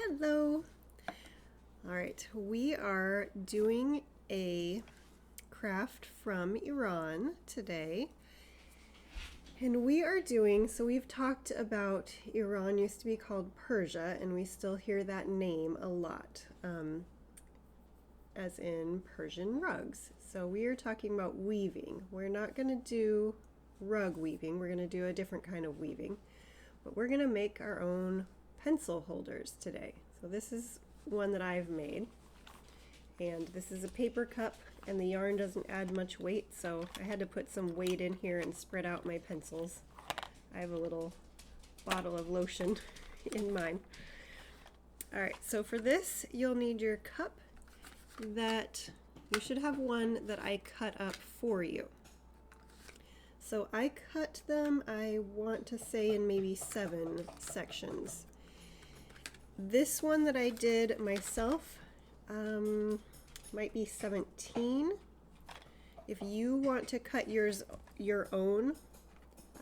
Hello. All right, we are doing a craft from Iran today. And we are doing, so we've talked about Iran used to be called Persia, and we still hear that name a lot, as in Persian rugs. So we are talking about weaving. We're not going to do rug weaving, we're going to do a different kind of weaving, but we're going to make our own pencil holders today. So this is one that I've made, and this is a paper cup, and the yarn doesn't add much weight, so I had to put some weight in here and spread out my pencils. I have a little bottle of lotion in mine. Alright, so for this you'll need your cup. That you should have one that I cut up for you. So I cut them, I want to say, in maybe 7 sections. This one that I did myself might be 17. If you want to cut yours your own,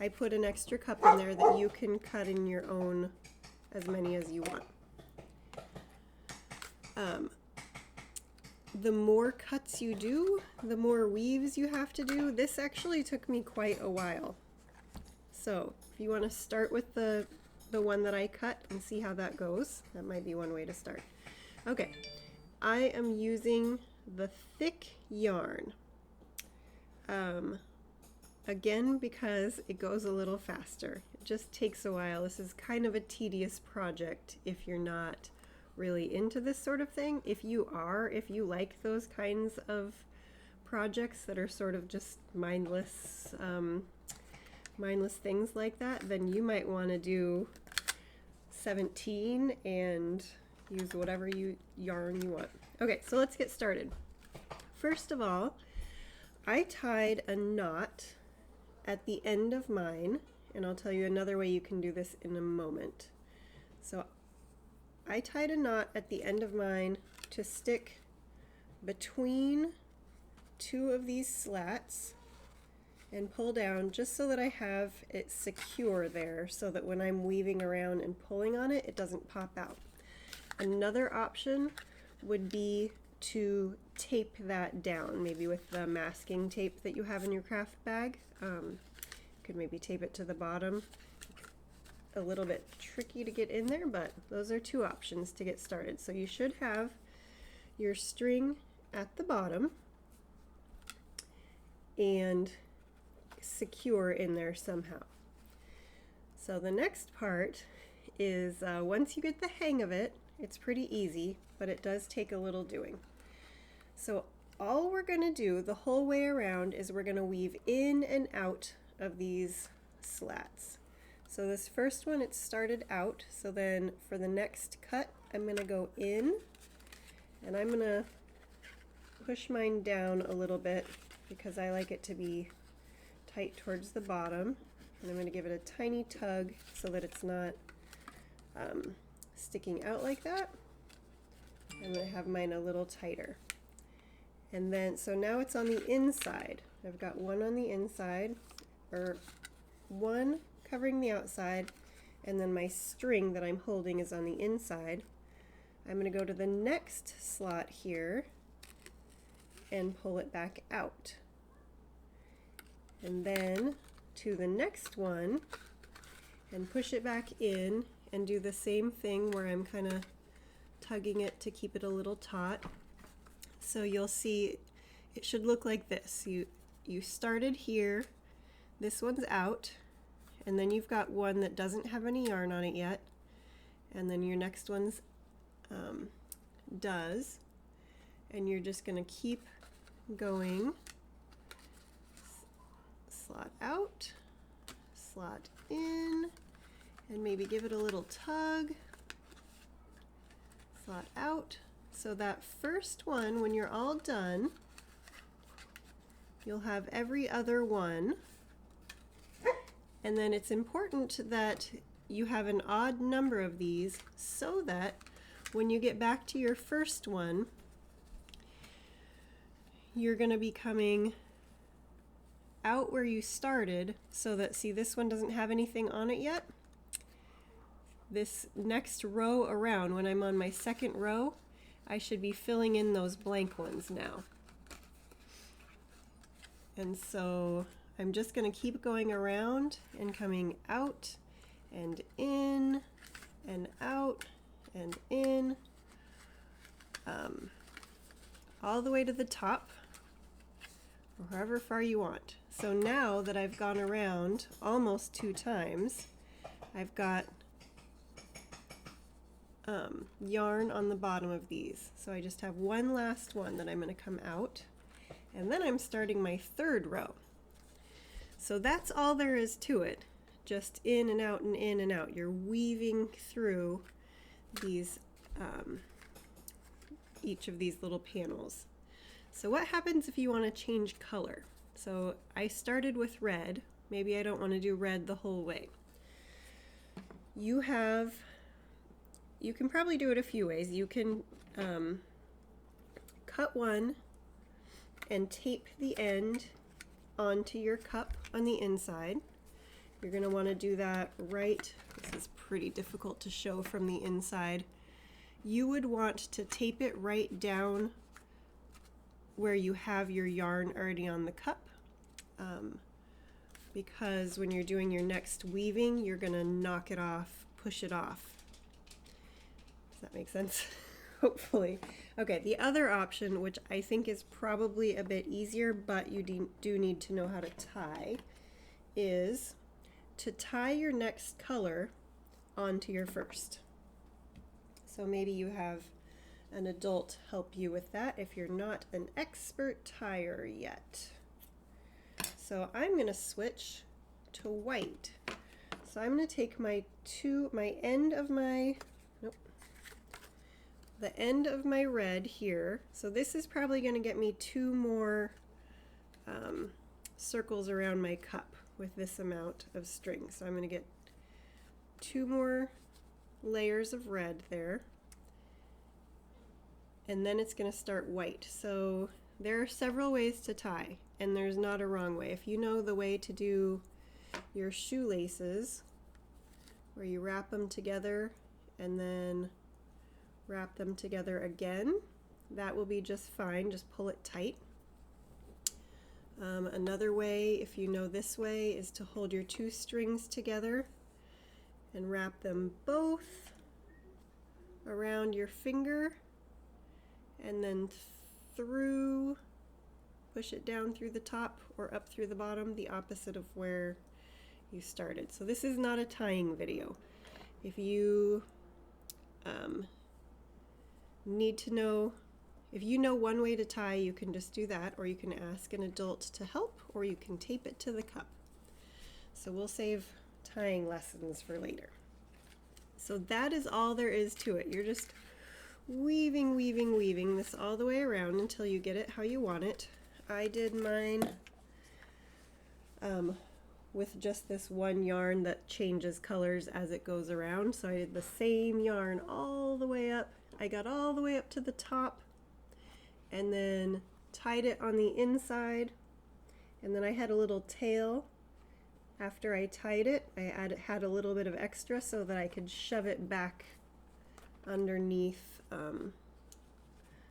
I put an extra cup in there that you can cut in your own as many as you want. The more cuts you do, the more weaves you have to do. This actually took me quite a while. So if you want to start with the one that I cut and see how that goes, that might be one way to start. Okay, I am using the thick yarn. Again, because it goes a little faster. It just takes a while. This is kind of a tedious project if you're not really into this sort of thing. If you are, if you like those kinds of projects that are sort of just mindless things like that, then you might want to do 17 and use whatever yarn you want. Okay, so let's get started. First of all, I tied a knot at the end of mine, and I'll tell you another way you can do this in a moment. So I tied a knot at the end of mine to stick between 2 of these slats and pull down just so that I have it secure there, so that when I'm weaving around and pulling on it, it doesn't pop out. Another option would be to tape that down, maybe with the masking tape that you have in your craft bag. You could maybe tape it to the bottom. A little bit tricky to get in there, but those are 2 options to get started. So you should have your string at the bottom and secure in there somehow. So the next part is once you get the hang of it, it's pretty easy, but it does take a little doing. So all we're going to do the whole way around is we're going to weave in and out of these slats. So this first one, it started out, so then for the next cut, I'm going to go in, and I'm going to push mine down a little bit because I like it to be tight towards the bottom, and I'm going to give it a tiny tug so that it's not sticking out like that. I'm going to have mine a little tighter. And then, so now it's on the inside. I've got one on the inside, or one covering the outside, and then my string that I'm holding is on the inside. I'm going to go to the next slot here and pull it back out. And then to the next one and push it back in and do the same thing where I'm kind of tugging it to keep it a little taut. So you'll see it should look like this. You started here, this one's out, and then you've got one that doesn't have any yarn on it yet, and then your next one's does, and you're just going to keep going. Slot out, slot in, and maybe give it a little tug, slot out. So that first one, when you're all done, you'll have every other one. And then it's important that you have an odd number of these so that when you get back to your first one, you're going to be coming out where you started, so that, see, this one doesn't have anything on it yet. this next row around, when I'm on my second row, I should be filling in those blank ones now. And so I'm just going to keep going around and coming out and in and out and in, all the way to the top, or however far you want. So now that I've gone around almost 2 times, I've got yarn on the bottom of these. So I just have one last one that I'm going to come out, and then I'm starting my 3rd row. So that's all there is to it. Just in and out and in and out. You're weaving through these, each of these little panels. So what happens if you want to change color? So I started with red. Maybe I don't want to do red the whole way. You can probably do it a few ways. You can cut one and tape the end onto your cup on the inside. You're going to want to do that right. This is pretty difficult to show from the inside. You would want to tape it right down where you have your yarn already on the cup, because when you're doing your next weaving, you're going to knock it off, push it off. Does that make sense? Hopefully. Okay, the other option, which I think is probably a bit easier, but you do need to know how to tie, is to tie your next color onto your first. So maybe you have an adult help you with that if you're not an expert tier yet. So I'm going to switch to white. So I'm going to take the end of my red here. So this is probably going to get me 2 more circles around my cup with this amount of string. So I'm going to get 2 more layers of red there, and then it's going to start white. So there are several ways to tie, and there's not a wrong way. If you know the way to do your shoelaces, where you wrap them together and then wrap them together again, that will be just fine. Just pull it tight. Another way, if you know this way, is to hold your 2 strings together and wrap them both around your finger, and then push it down through the top or up through the bottom, the opposite of where you started. So this is not a tying video. If you need to know, if you know one way to tie, you can just do that, or you can ask an adult to help, or you can tape it to the cup. So we'll save tying lessons for later. So that is all there is to it. You're just weaving, weaving, weaving this all the way around until you get it how you want it. I did mine with just this one yarn that changes colors as it goes around. So I did the same yarn all the way up. I got all the way up to the top and then tied it on the inside, and then I had a little tail. After I tied it, I had a little bit of extra so that I could shove it back underneath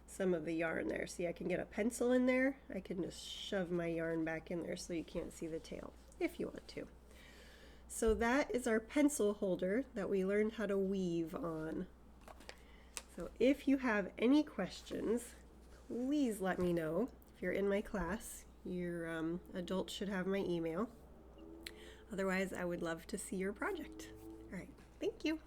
some of the yarn there. See, I can get a pencil in there. I can just shove my yarn back in there so you can't see the tail if you want to. So that is our pencil holder that we learned how to weave on. So if you have any questions, please let me know. If you're in my class, your adult should have my email. Otherwise, I would love to see your project. All right, thank you.